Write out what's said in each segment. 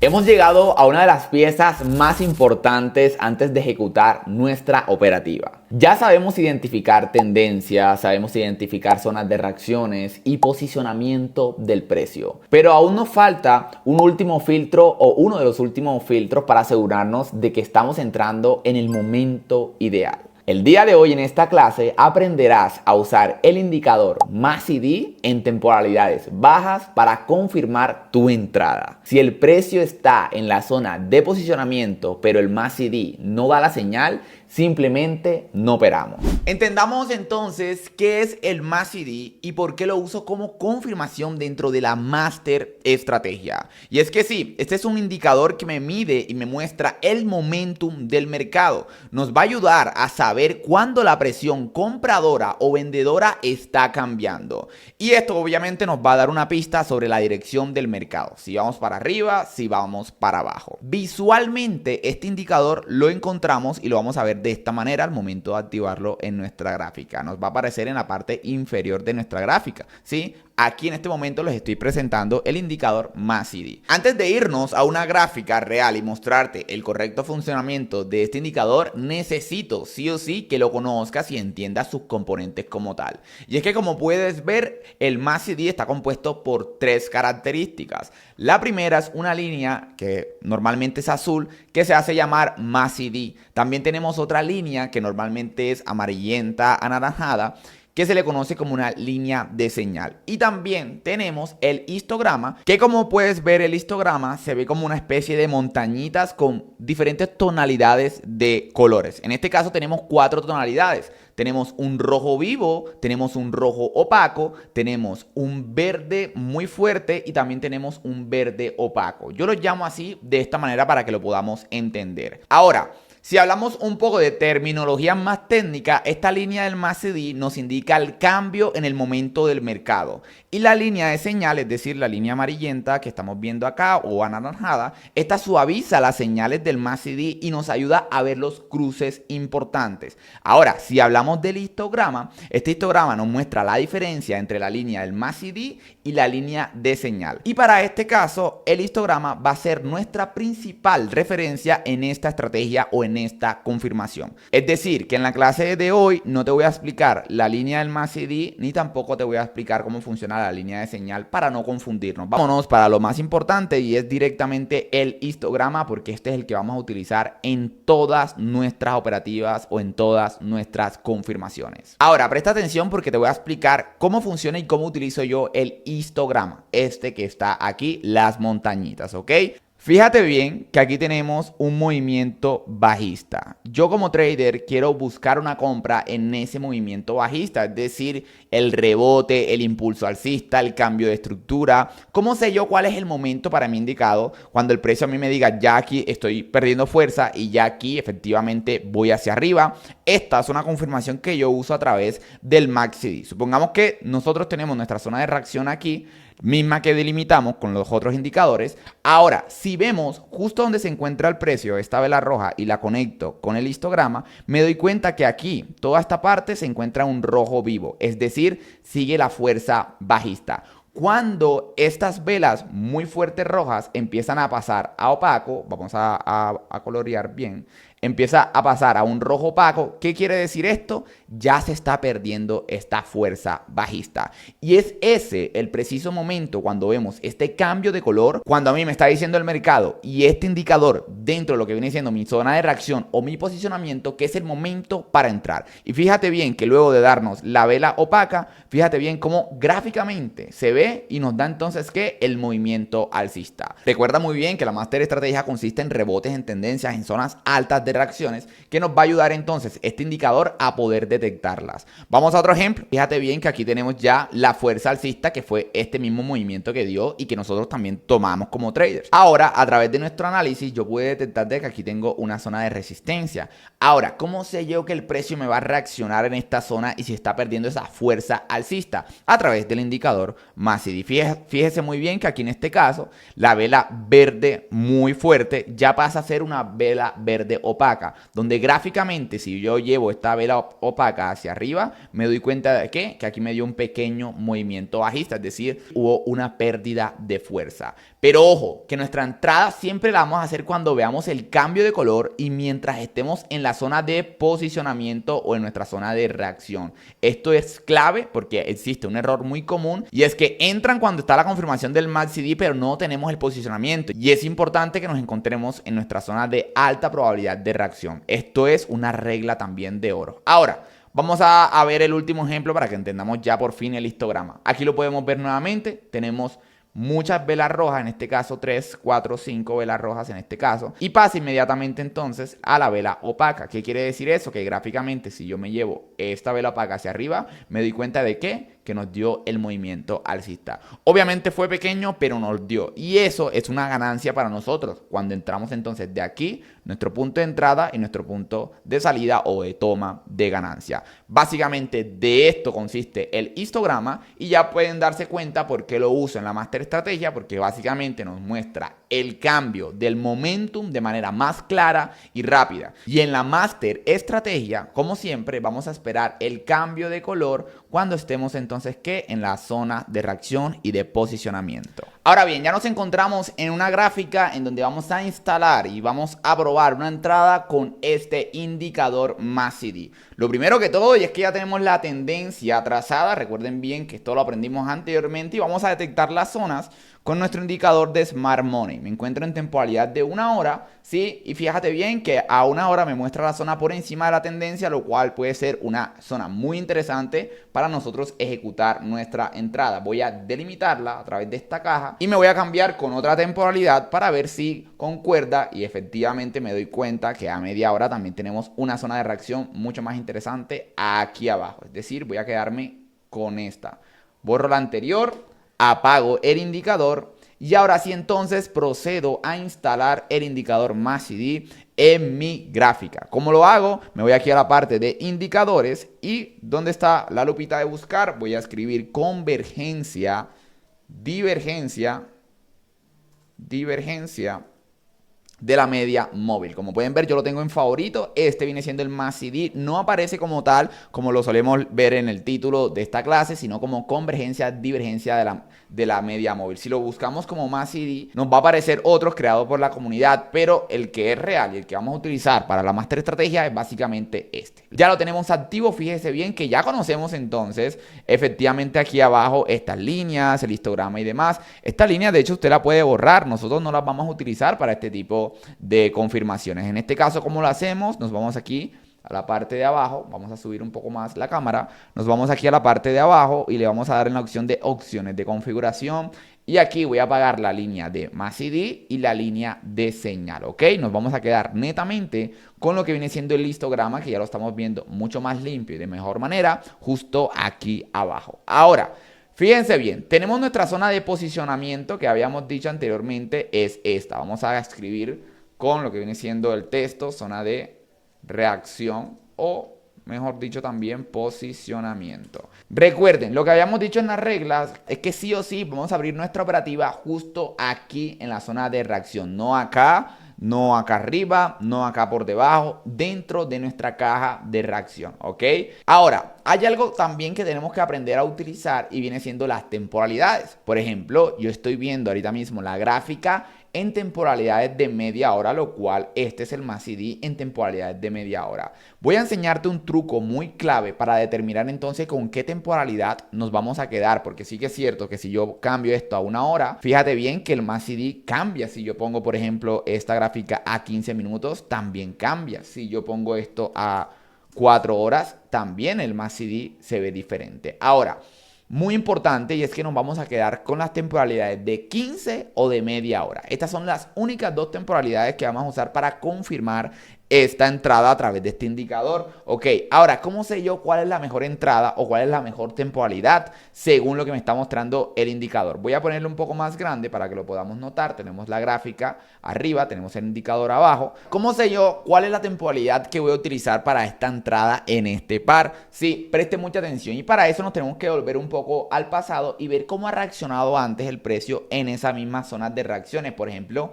Hemos llegado a una de las piezas más importantes antes de ejecutar nuestra operativa. Ya sabemos identificar tendencias, sabemos identificar zonas de reacciones y posicionamiento del precio. Pero aún nos falta un último filtro o uno de los últimos filtros para asegurarnos de que estamos entrando en el momento ideal. El día de hoy en esta clase aprenderás a usar el indicador MACD en temporalidades bajas para confirmar tu entrada. Si el precio está en la zona de posicionamiento pero el MACD no da la señal, simplemente no operamos. Entendamos entonces qué es el MACD y por qué lo uso como confirmación dentro de la Master Estrategia. Y es que sí, este es un indicador que me mide y me muestra el momentum del mercado. Nos va a ayudar a saber cuándo la presión compradora o vendedora está cambiando. Y esto obviamente nos va a dar una pista sobre la dirección del mercado. Si vamos para arriba, si vamos para abajo. Visualmente este indicador lo encontramos y lo vamos a ver de esta manera al momento de activarlo en nuestra gráfica. Nos va a aparecer en la parte inferior de nuestra gráfica, ¿sí? Aquí en este momento les estoy presentando el indicador MACD. Antes de irnos a una gráfica real y mostrarte el correcto funcionamiento de este indicador, necesito sí o sí que lo conozcas y entiendas sus componentes como tal. Y es que como puedes ver, el MACD está compuesto por tres características. La primera es una línea que normalmente es azul, que se hace llamar MACD. También tenemos otra línea que normalmente es amarillenta, anaranjada, que se le conoce como una línea de señal. Y también tenemos el histograma, que como puedes ver el histograma se ve como una especie de montañitas con diferentes tonalidades de colores. En este caso tenemos 4 tonalidades. Tenemos un rojo vivo, tenemos un rojo opaco, tenemos un verde muy fuerte y también tenemos un verde opaco. Yo lo llamo así de esta manera para que lo podamos entender. Ahora, si hablamos un poco de terminología más técnica, esta línea del MACD nos indica el cambio en el momento del mercado. Y la línea de señal, es decir, la línea amarillenta que estamos viendo acá o anaranjada, esta suaviza las señales del MACD y nos ayuda a ver los cruces importantes. Ahora, si hablamos del histograma, este histograma nos muestra la diferencia entre la línea del MACD y la línea de señal. Y para este caso, el histograma va a ser nuestra principal referencia en esta estrategia o en esta confirmación. Es decir, que en la clase de hoy no te voy a explicar la línea del MACD ni tampoco te voy a explicar cómo funciona la línea de señal para no confundirnos. Vámonos para lo más importante y es directamente el histograma, porque este es el que vamos a utilizar en todas nuestras operativas o en todas nuestras confirmaciones. Ahora, presta atención porque te voy a explicar cómo funciona y cómo utilizo yo el histograma, este que está aquí, las montañitas, ¿ok? Fíjate bien que aquí tenemos un movimiento bajista. Yo como trader quiero buscar una compra en ese movimiento bajista, es decir, el rebote, el impulso alcista, el cambio de estructura. ¿Cómo sé yo cuál es el momento para mí indicado cuando el precio a mí me diga ya aquí estoy perdiendo fuerza y ya aquí efectivamente voy hacia arriba? Esta es una confirmación que yo uso a través del MACD. Supongamos que nosotros tenemos nuestra zona de reacción aquí, misma que delimitamos con los otros indicadores. Ahora, si vemos justo donde se encuentra el precio, esta vela roja, y la conecto con el histograma, me doy cuenta que aquí, toda esta parte se encuentra un rojo vivo, es decir, sigue la fuerza bajista. Cuando estas velas muy fuertes rojas empiezan a pasar a opaco, vamos a colorear bien, empieza a pasar a un rojo opaco. ¿Qué quiere decir esto? Ya se está perdiendo esta fuerza bajista. Y es ese el preciso momento cuando vemos este cambio de color, cuando a mí me está diciendo el mercado y este indicador dentro de lo que viene siendo mi zona de reacción o mi posicionamiento, que es el momento para entrar. Y fíjate bien que luego de darnos la vela opaca, fíjate bien cómo gráficamente se ve y nos da entonces que el movimiento alcista. Recuerda muy bien que la Master Estrategia consiste en rebotes en tendencias en zonas altas de reacciones, que nos va a ayudar entonces este indicador a poder detectarlas. Vamos a otro ejemplo. Fíjate bien que aquí tenemos ya la fuerza alcista, que fue este mismo movimiento que dio y que nosotros también tomamos como traders. Ahora, a través de nuestro análisis, yo pude detectar de que aquí tengo una zona de resistencia. Ahora, ¿cómo sé yo que el precio me va a reaccionar en esta zona y si está perdiendo esa fuerza alcista? A través del indicador MACD. Fíjese muy bien que aquí en este caso, la vela verde muy fuerte ya pasa a ser una vela verde opaca, donde gráficamente si yo llevo esta vela opaca hacia arriba, me doy cuenta de que aquí me dio un pequeño movimiento bajista, es decir, hubo una pérdida de fuerza. Pero ojo, que nuestra entrada siempre la vamos a hacer cuando veamos el cambio de color y mientras estemos en la zona de posicionamiento o en nuestra zona de reacción. Esto es clave porque existe un error muy común y es que entran cuando está la confirmación del MACD pero no tenemos el posicionamiento. Y es importante que nos encontremos en nuestra zona de alta probabilidad de reacción. Esto es una regla también de oro. Ahora, vamos a ver el último ejemplo para que entendamos ya por fin el histograma. Aquí lo podemos ver nuevamente. Tenemos muchas velas rojas, en este caso 3, 4, 5 velas rojas en este caso, y pasa inmediatamente entonces a la vela opaca. ¿Qué quiere decir eso? Que gráficamente si yo me llevo esta vela opaca hacia arriba, me doy cuenta de que nos dio el movimiento alcista. Obviamente fue pequeño, pero nos dio, y eso es una ganancia para nosotros cuando entramos entonces de aquí, nuestro punto de entrada y nuestro punto de salida o de toma de ganancia. Básicamente de esto consiste el histograma y ya pueden darse cuenta por qué lo uso en la Master Estrategia, porque básicamente nos muestra el cambio del momentum de manera más clara y rápida. Y en la Master Estrategia, como siempre, vamos a esperar el cambio de color cuando estemos entonces en la zona de reacción y de posicionamiento. Ahora bien, ya nos encontramos en una gráfica en donde vamos a instalar y vamos a probar una entrada con este indicador MACD. Lo primero que todo, y es que ya tenemos la tendencia trazada, recuerden bien que esto lo aprendimos anteriormente, y vamos a detectar las zonas con nuestro indicador de Smart Money. Me encuentro en temporalidad de 1 hora, ¿sí? Y fíjate bien que a 1 hora me muestra la zona por encima de la tendencia, lo cual puede ser una zona muy interesante para nosotros ejecutar nuestra entrada. Voy a delimitarla a través de esta caja y me voy a cambiar con otra temporalidad para ver si concuerda, y efectivamente me doy cuenta que a media hora también tenemos una zona de reacción mucho más interesante aquí abajo. Es decir, voy a quedarme con esta. Borro la anterior, apago el indicador y ahora sí entonces procedo a instalar el indicador MACD en mi gráfica. ¿Cómo lo hago? Me voy aquí a la parte de indicadores y donde está la lupita de buscar voy a escribir convergencia, divergencia de la media móvil. Como pueden ver, yo lo tengo en favorito. Este viene siendo el MACD. No aparece como tal, como lo solemos ver en el título de esta clase, sino como convergencia, divergencia de la media móvil. Si lo buscamos como MACD, nos va a aparecer otros creados por la comunidad, pero el que es real y el que vamos a utilizar para la Master Estrategia es básicamente este. Ya lo tenemos activo. Fíjese bien que ya conocemos entonces efectivamente aquí abajo estas líneas, el histograma y demás. Esta línea, de hecho, usted la puede borrar. Nosotros no las vamos a utilizar para este tipo de confirmaciones. En este caso, ¿cómo lo hacemos? Nos vamos aquí a la parte de abajo, vamos a subir un poco más la cámara, nos vamos aquí a la parte de abajo y le vamos a dar en la opción de opciones de configuración y aquí voy a apagar la línea de MACD y la línea de señal, ¿ok? Nos vamos a quedar netamente con lo que viene siendo el histograma, que ya lo estamos viendo mucho más limpio y de mejor manera justo aquí abajo. Ahora, fíjense bien, tenemos nuestra zona de posicionamiento que habíamos dicho anteriormente es esta. Vamos a escribir con lo que viene siendo el texto, zona de reacción o mejor dicho también posicionamiento. Recuerden, lo que habíamos dicho en las reglas es que sí o sí vamos a abrir nuestra operativa justo aquí en la zona de reacción, no acá, no acá arriba, no acá por debajo, dentro de nuestra caja de reacción, ¿ok? Ahora, hay algo también que tenemos que aprender a utilizar y viene siendo las temporalidades. Por ejemplo, yo estoy viendo ahorita mismo la gráfica en temporalidades de media hora, lo cual este es el MACD en temporalidades de media hora. Voy a enseñarte un truco muy clave para determinar entonces con qué temporalidad nos vamos a quedar, porque sí que es cierto que si yo cambio esto a 1 hora, fíjate bien que el MACD cambia. Si yo pongo, por ejemplo, esta gráfica a 15 minutos, también cambia. Si yo pongo esto a 4 horas, también el MACD se ve diferente. Ahora, muy importante, y es que nos vamos a quedar con las temporalidades de 15 o de media hora. Estas son las únicas dos temporalidades que vamos a usar para confirmar esta entrada a través de este indicador. Ok, ahora, ¿cómo sé yo cuál es la mejor entrada o cuál es la mejor temporalidad según lo que me está mostrando el indicador? Voy a ponerlo un poco más grande para que lo podamos notar. Tenemos la gráfica arriba, tenemos el indicador abajo. ¿Cómo sé yo cuál es la temporalidad que voy a utilizar para esta entrada en este par? Sí, preste mucha atención y para eso nos tenemos que volver un poco al pasado y ver cómo ha reaccionado antes el precio en esa misma zona de reacciones. Por ejemplo,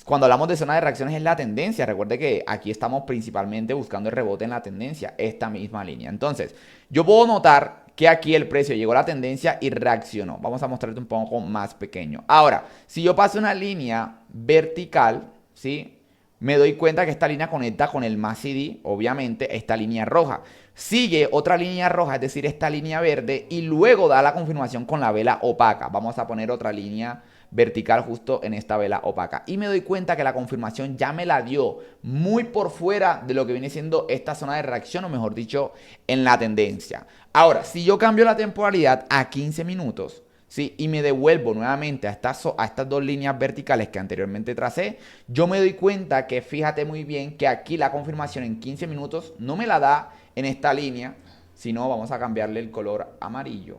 Cuando hablamos de zona de reacciones es la tendencia. Recuerde que aquí estamos principalmente buscando el rebote en la tendencia, esta misma línea. Entonces, yo puedo notar que aquí el precio llegó a la tendencia y reaccionó. Vamos a mostrarte un poco más pequeño. Ahora, si yo paso una línea vertical, ¿sí? Me doy cuenta que esta línea conecta con el MACD, obviamente, esta línea roja. Sigue otra línea roja, es decir, esta línea verde, y luego da la confirmación con la vela opaca. Vamos a poner otra línea vertical justo en esta vela opaca. Y me doy cuenta que la confirmación ya me la dio muy por fuera de lo que viene siendo esta zona de reacción, o mejor dicho, en la tendencia. Ahora, si yo cambio la temporalidad a 15 minutos, ¿sí? Y me devuelvo nuevamente a estas dos líneas verticales que anteriormente tracé, yo me doy cuenta que fíjate muy bien que aquí la confirmación en 15 minutos no me la da en esta línea, sino vamos a cambiarle el color amarillo,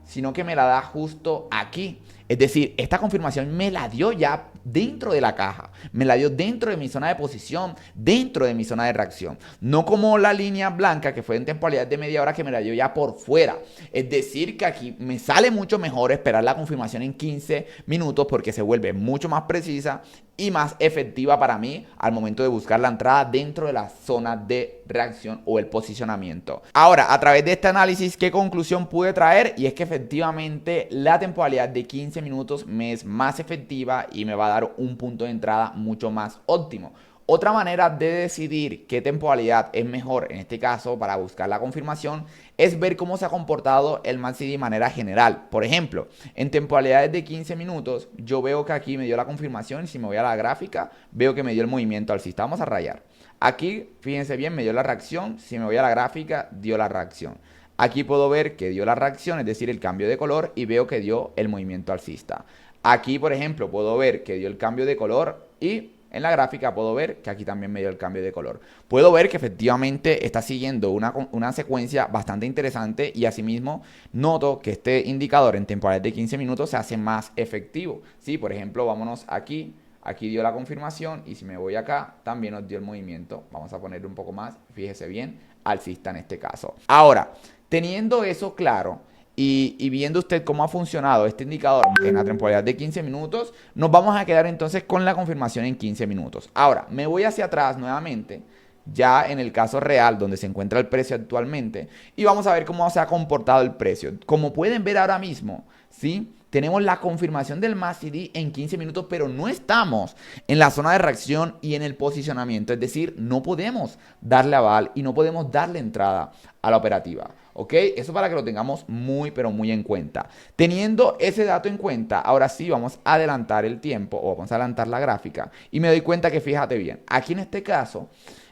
sino que me la da justo aquí. Es decir, esta confirmación me la dio ya dentro de la caja, me la dio dentro de mi zona de posición, dentro de mi zona de reacción. No como la línea blanca que fue en temporalidad de media hora que me la dio ya por fuera. Es decir, que aquí me sale mucho mejor esperar la confirmación en 15 minutos porque se vuelve mucho más precisa y más efectiva para mí al momento de buscar la entrada dentro de la zona de reacción o el posicionamiento. Ahora, a través de este análisis, ¿qué conclusión pude traer? Y es que efectivamente la temporalidad de 15 minutos me es más efectiva y me va a dar un punto de entrada mucho más óptimo. Otra manera de decidir qué temporalidad es mejor, en este caso para buscar la confirmación, es ver cómo se ha comportado el MACD de manera general. Por ejemplo, en temporalidades de 15 minutos, yo veo que aquí me dio la confirmación y si me voy a la gráfica, veo que me dio el movimiento alcista. Vamos a rayar. Aquí, fíjense bien, me dio la reacción. Si me voy a la gráfica, dio la reacción. Aquí puedo ver que dio la reacción, es decir, el cambio de color, y veo que dio el movimiento alcista. Aquí, por ejemplo, puedo ver que dio el cambio de color y en la gráfica puedo ver que aquí también me dio el cambio de color. Puedo ver que efectivamente está siguiendo una secuencia bastante interesante y asimismo noto que este indicador en temporales de 15 minutos se hace más efectivo. Sí, por ejemplo, vámonos aquí. Aquí dio la confirmación y si me voy acá, también nos dio el movimiento. Vamos a ponerle un poco más, fíjese bien, alcista en este caso. Ahora, teniendo eso claro y viendo usted cómo ha funcionado este indicador en la temporalidad de 15 minutos, nos vamos a quedar entonces con la confirmación en 15 minutos. Ahora, me voy hacia atrás nuevamente, ya en el caso real donde se encuentra el precio actualmente, y vamos a ver cómo se ha comportado el precio. Como pueden ver ahora mismo, ¿sí? Tenemos la confirmación del MACD en 15 minutos, pero no estamos en la zona de reacción y en el posicionamiento. Es decir, no podemos darle aval y no podemos darle entrada a la operativa. ¿Ok? Eso para que lo tengamos muy, pero muy en cuenta. Teniendo ese dato en cuenta, ahora sí vamos a adelantar el tiempo o vamos a adelantar la gráfica y me doy cuenta que fíjate bien, aquí en este caso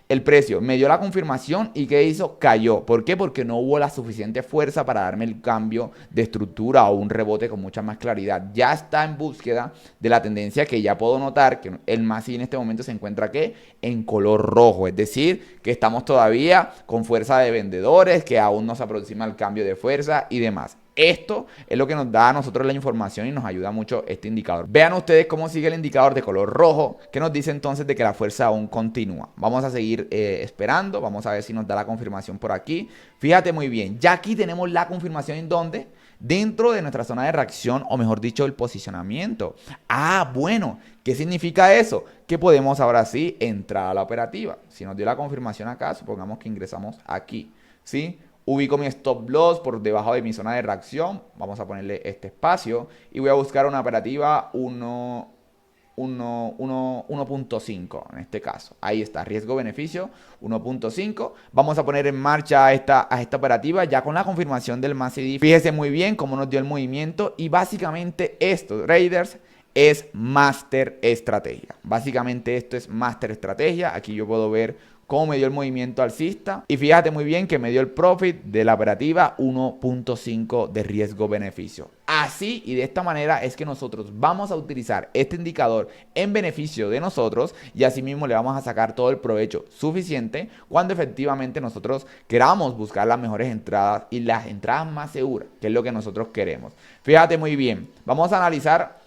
el precio me dio la confirmación y ¿qué hizo? Cayó. ¿Por qué? Porque no hubo la suficiente fuerza para darme el cambio de estructura o un rebote con mucha más claridad. Ya está en búsqueda de la tendencia que ya puedo notar que el MACD en este momento se encuentra ¿qué? En color rojo. Es decir, que estamos todavía con fuerza de vendedores, que aún no se aproxima el cambio de fuerza y demás. Esto es lo que nos da a nosotros la información y nos ayuda mucho este indicador. Vean ustedes cómo sigue el indicador de color rojo, que nos dice entonces de que la fuerza aún continúa. Vamos a seguir esperando, vamos a ver si nos da la confirmación por aquí. Fíjate muy bien, ya aquí tenemos la confirmación en donde dentro de nuestra zona de reacción, o mejor dicho, el posicionamiento. Ah, bueno, ¿qué significa eso? Que podemos ahora sí entrar a la operativa. Si nos dio la confirmación acá, supongamos que ingresamos aquí, ¿sí? Ubico mi stop loss por debajo de mi zona de reacción. Vamos a ponerle este espacio. Y voy a buscar una operativa 1.5 en este caso. Ahí está, riesgo-beneficio 1.5. Vamos a poner en marcha a esta operativa ya con la confirmación del MACD. Fíjese muy bien cómo nos dio el movimiento. Y básicamente esto, traders, es Master Estrategia. Básicamente esto es Master Estrategia. Aquí yo puedo ver cómo me dio el movimiento alcista y fíjate muy bien que me dio el profit de la operativa 1.5 de riesgo-beneficio. Así y de esta manera es que nosotros vamos a utilizar este indicador en beneficio de nosotros y asimismo le vamos a sacar todo el provecho suficiente cuando efectivamente nosotros queramos buscar las mejores entradas y las entradas más seguras, que es lo que nosotros queremos. Fíjate muy bien, vamos a analizar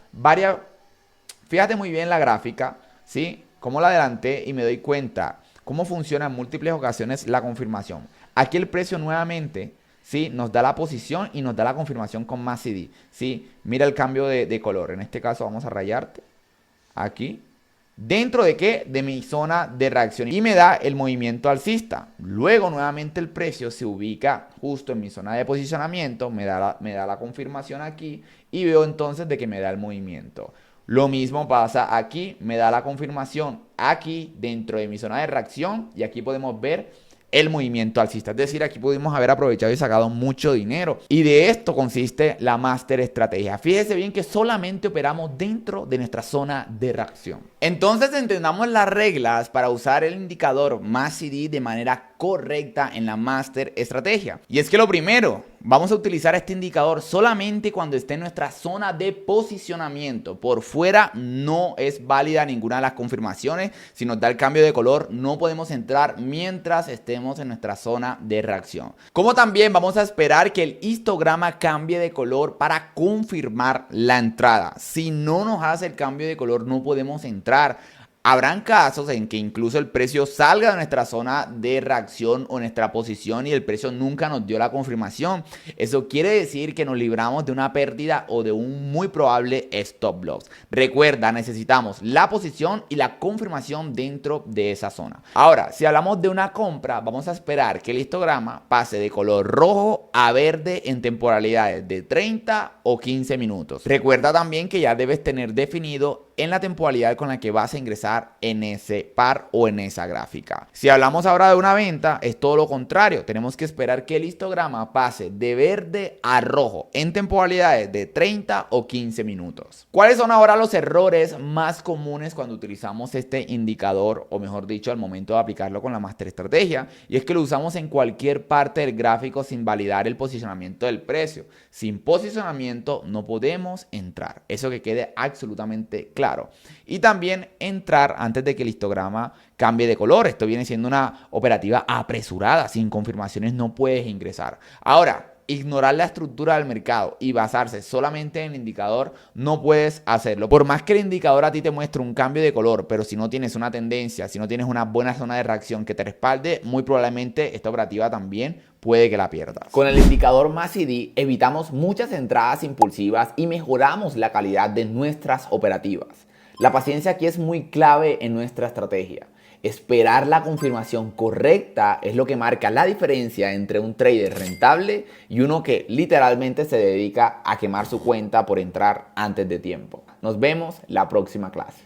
fíjate muy bien la gráfica, ¿sí? Cómo la adelanté y me doy cuenta cómo funciona en múltiples ocasiones la confirmación. Aquí el precio nuevamente, ¿sí? Nos da la posición y nos da la confirmación con MACD, ¿sí? Mira el cambio de color. En este caso vamos a rayarte aquí. ¿Dentro de qué? De mi zona de reacción y me da el movimiento alcista. Luego nuevamente el precio se ubica justo en mi zona de posicionamiento, me da la confirmación aquí y veo entonces de que me da el movimiento. Lo mismo pasa aquí, me da la confirmación aquí dentro de mi zona de reacción y aquí podemos ver el movimiento alcista. Es decir, aquí pudimos haber aprovechado y sacado mucho dinero. Y de esto consiste la Master Estrategia. Fíjese bien que solamente operamos dentro de nuestra zona de reacción. Entonces entendamos las reglas para usar el indicador MACD de manera correcta en la Master Estrategia. Y es que lo primero, vamos a utilizar este indicador solamente cuando esté en nuestra zona de posicionamiento. Por fuera no es válida ninguna de las confirmaciones. Si nos da el cambio de color, no podemos entrar mientras estemos en nuestra zona de reacción. Como también vamos a esperar que el histograma cambie de color para confirmar la entrada. Si no nos hace el cambio de color, no podemos entrar. Habrán casos en que incluso el precio salga de nuestra zona de reacción o nuestra posición y el precio nunca nos dio la confirmación. Eso quiere decir que nos libramos de una pérdida o de un muy probable stop loss. Recuerda, necesitamos la posición y la confirmación dentro de esa zona. Ahora, si hablamos de una compra, vamos a esperar que el histograma pase de color rojo a verde en temporalidades de 30 o 15 minutos. Recuerda también que ya debes tener definido en la temporalidad con la que vas a ingresar en ese par o en esa gráfica. Si hablamos ahora de una venta, es todo lo contrario. Tenemos que esperar que el histograma pase de verde a rojo en temporalidades de 30 o 15 minutos. ¿Cuáles son ahora los errores más comunes cuando utilizamos este indicador, o mejor dicho, al momento de aplicarlo con la Master Estrategia? Y es que lo usamos en cualquier parte del gráfico sin validar el posicionamiento del precio. Sin posicionamiento no podemos entrar. Eso que quede absolutamente claro. Y también entrar antes de que el histograma cambie de color. Esto viene siendo una operativa apresurada. Sin confirmaciones no puedes ingresar. Ahora, ignorar la estructura del mercado y basarse solamente en el indicador, no puedes hacerlo. Por más que el indicador a ti te muestre un cambio de color, pero si no tienes una tendencia, si no tienes una buena zona de reacción que te respalde, muy probablemente esta operativa también puede que la pierdas. Con el indicador MACD evitamos muchas entradas impulsivas y mejoramos la calidad de nuestras operativas. La paciencia aquí es muy clave en nuestra estrategia. Esperar la confirmación correcta es lo que marca la diferencia entre un trader rentable y uno que literalmente se dedica a quemar su cuenta por entrar antes de tiempo. Nos vemos la próxima clase.